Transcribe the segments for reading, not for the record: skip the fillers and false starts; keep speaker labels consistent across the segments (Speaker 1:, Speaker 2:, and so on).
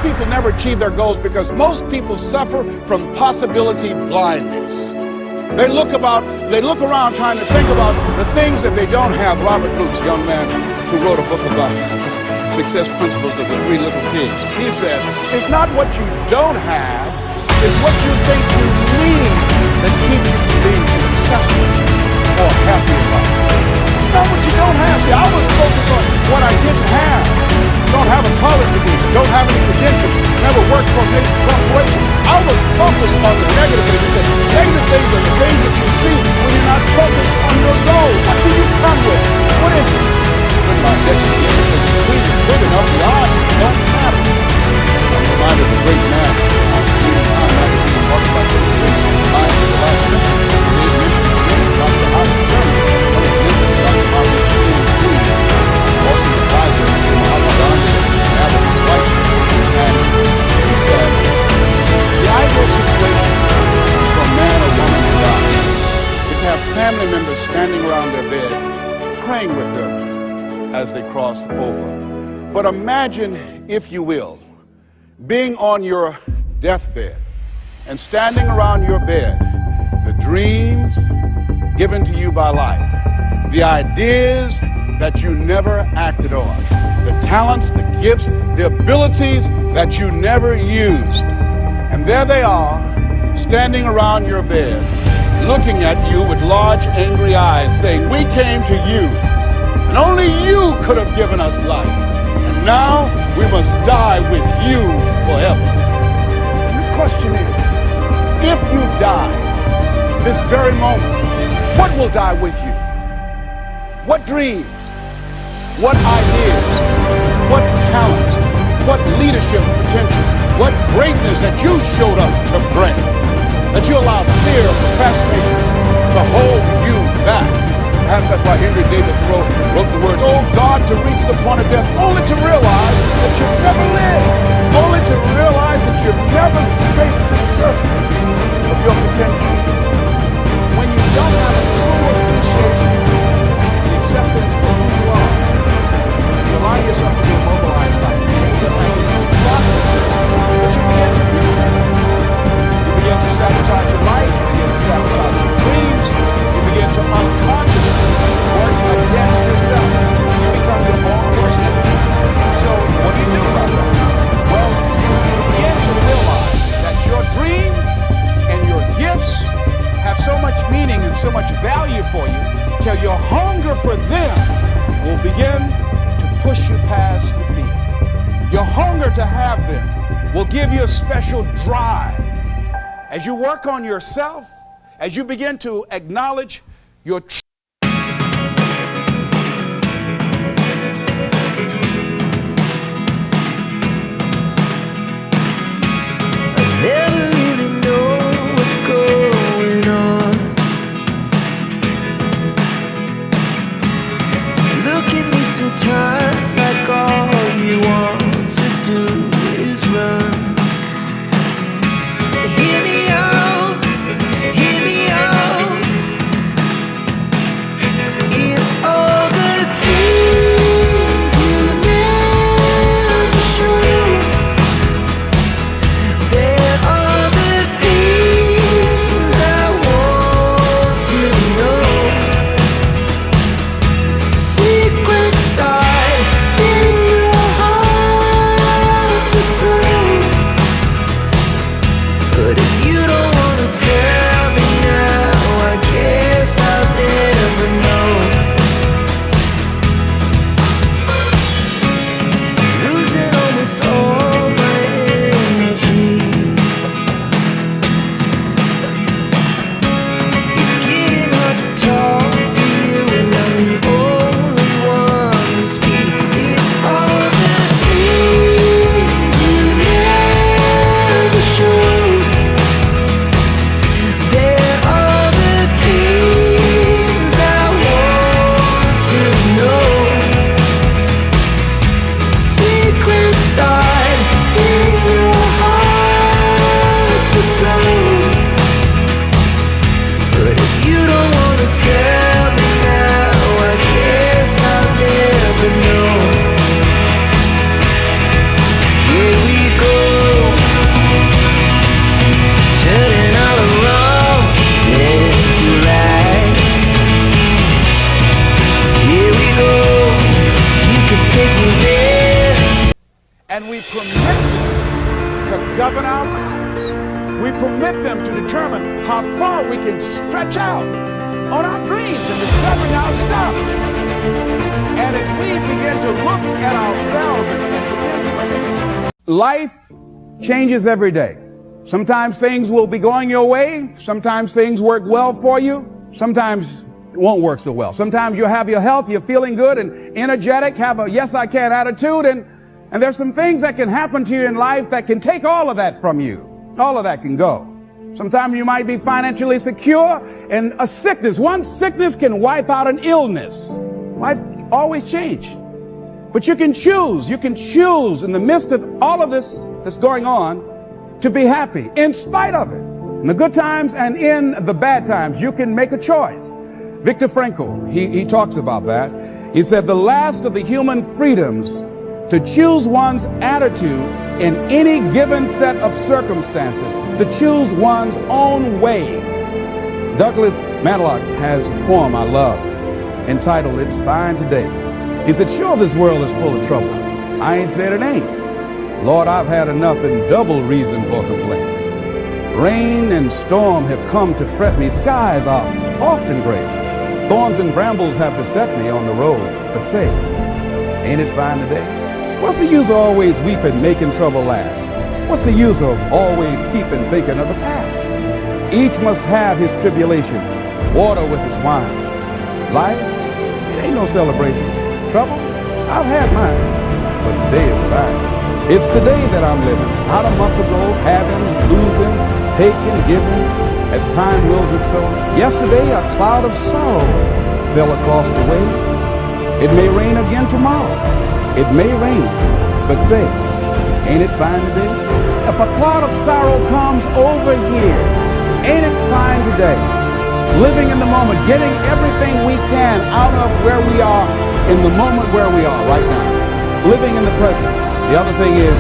Speaker 1: people never achieve their goals because most people suffer from possibility blindness. They look around trying to think about the things that they don't have. Robert Boots, a young man who wrote a book about success principles of the three little pigs. He said, it's not what you don't have, it's what you think you need that keeps you from being successful or happy in life. It's not what you don't have. See, I was focused on what I didn't have. Don't have a college degree, don't have any credentials, never worked for a major corporation. I was focused on the negative things. Because negative things are the things that you see when you're not focused on your goal. What do you come with? What is it? When my next year is big enough, the odds don't matter. I'm reminded of a great man. I'm reading Time magazine, talking about the mind of the last century. Dave Mention, Dr. Howard Sherman, one of the mentors, Dr. Martin Luther King, also the advisor of Muhammad Gandhi, Alan Spikes, and he said, the ideal situation for a man or woman to die is to have family members standing around their bed, praying with them as they cross over. But imagine, if you will, being on your deathbed and standing around your bed, the dreams given to you by life, the ideas that you never acted on, the talents, the gifts, the abilities that you never used. And there they are, standing around your bed, looking at you with large, angry eyes, saying, we came to you, and only you could have given us life. And now we must die with you forever. And the question is, if you die this very moment, what will die with you? What dreams? What ideas? What talents? What leadership potential? What greatness that you showed up to bring? That you allowed fear or procrastination to hold you back. Perhaps that's why Henry David Thoreau wrote the words, oh God, to reach the point of death, only to realize that you've never lived. Only to realize that you've never scraped the surface of your potential. When you don't have a true appreciation and acceptance for who you are, you allow yourself to be immobilized by negative processes, but you begin to abuse yourself. You begin to sabotage your life, you begin to sabotage your dreams, you begin to unconsciously work against yourself. You become your own worst enemy. So what do you do about that? Well, you begin to realize that your dream and your gifts have so much meaning and so much value for you till your hunger for them will begin to push you past the fear. Your hunger to have them will give you a special drive. As you work on yourself, as you begin to acknowledge your
Speaker 2: never really know what's going on. Look at me sometimes like all you want to do is run. Hear me out, hear me out.
Speaker 1: and we permit them to govern our lives. We permit them to determine how far we can stretch out on our dreams and discovering our stuff. And as we begin to look at ourselves and begin to look at life changes every day. Sometimes things will be going your way. Sometimes things work well for you. Sometimes it won't work so well. Sometimes you'll have your health, you're feeling good and energetic, have a yes I can attitude, and there's some things that can happen to you in life that can take all of that from you. All of that can go. Sometimes you might be financially secure, and a sickness, one sickness can wipe out an illness. Life always change. But you can choose in the midst of all of this that's going on to be happy in spite of it. In the good times and in the bad times, you can make a choice. Viktor Frankl, he talks about that. He said the last of the human freedoms to choose one's attitude in any given set of circumstances, to choose one's own way. Douglas Matlock has a poem I love entitled It's Fine Today. He said, sure, this world is full of trouble. I ain't said it ain't. Lord, I've had enough and double reason for complaint. Rain and storm have come to fret me. Skies are often gray. Thorns and brambles have beset me on the road. But say, ain't it fine today? What's the use of always weeping, making trouble last? What's the use of always keeping thinking of the past? Each must have his tribulation, water with his wine. Life, it ain't no celebration. Trouble, I've had mine, but today is fine. It's today that I'm living, not a month ago, having, losing, taking, giving, as time wills it so. Yesterday, a cloud of sorrow fell across the way. It may rain again tomorrow. It may rain, but say, ain't it fine today? If a cloud of sorrow comes over here, ain't it fine today? Living in the moment, getting everything we can out of where we are in the moment where we are right now. Living in the present. The other thing is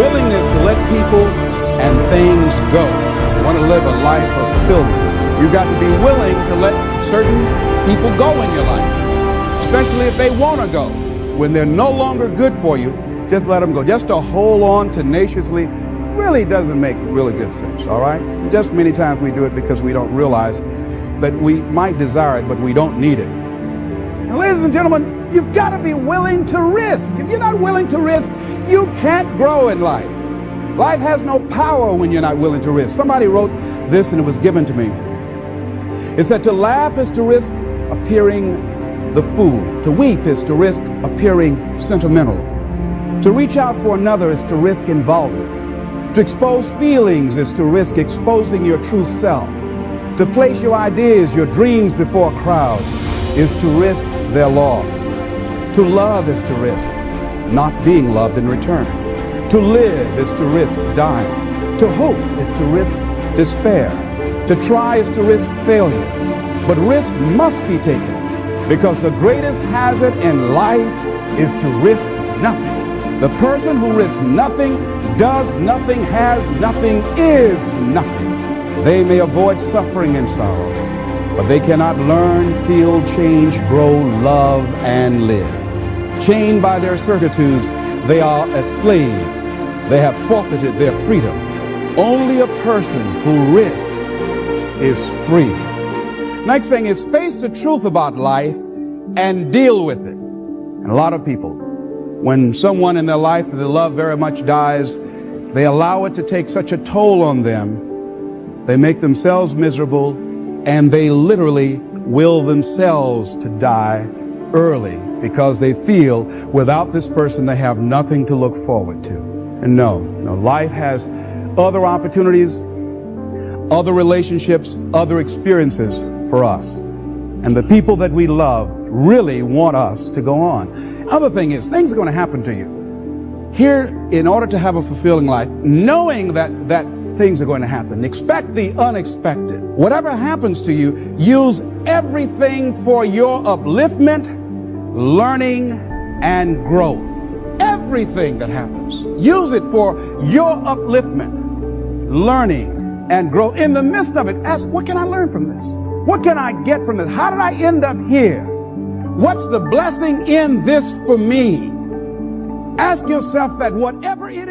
Speaker 1: willingness to let people and things go. You want to live a life of fulfillment. You've got to be willing to let certain people go in your life, especially if they want to go. When they're no longer good for you, just let them go. Just to hold on tenaciously really doesn't make really good sense, all right? Just many times we do it because we don't realize that we might desire it, but we don't need it. And ladies and gentlemen, you've got to be willing to risk. If you're not willing to risk, you can't grow in life. Life has no power when you're not willing to risk. Somebody wrote this and it was given to me. It said, to laugh is to risk appearing the fool. To weep is to risk appearing sentimental. To reach out for another is to risk involvement. To expose feelings is to risk exposing your true self. To place your ideas, your dreams before a crowd is to risk their loss. To love is to risk not being loved in return. To live is to risk dying. To hope is to risk despair. To try is to risk failure. But risk must be taken, because the greatest hazard in life is to risk nothing. The person who risks nothing, does nothing, has nothing, is nothing. They may avoid suffering and sorrow, but they cannot learn, feel, change, grow, love, and live. Chained by their certitudes, they are a slave. They have forfeited their freedom. Only a person who risks is free. Next thing is face the truth about life and deal with it. And a lot of people, when someone in their life that they love very much dies, they allow it to take such a toll on them. They make themselves miserable, and they literally will themselves to die early because they feel without this person they have nothing to look forward to. And no, life has other opportunities, other relationships, other experiences for us. And the people that we love really want us to go on. Other thing is, things are going to happen to you. Here, in order to have a fulfilling life, knowing that things are going to happen, expect the unexpected. Whatever happens to you, use everything for your upliftment, learning, and growth. Everything that happens, use it for your upliftment, learning, and growth. In the midst of it, ask, what can I learn from this? What can I get from this? How did I end up here? What's the blessing in this for me? Ask yourself that whatever it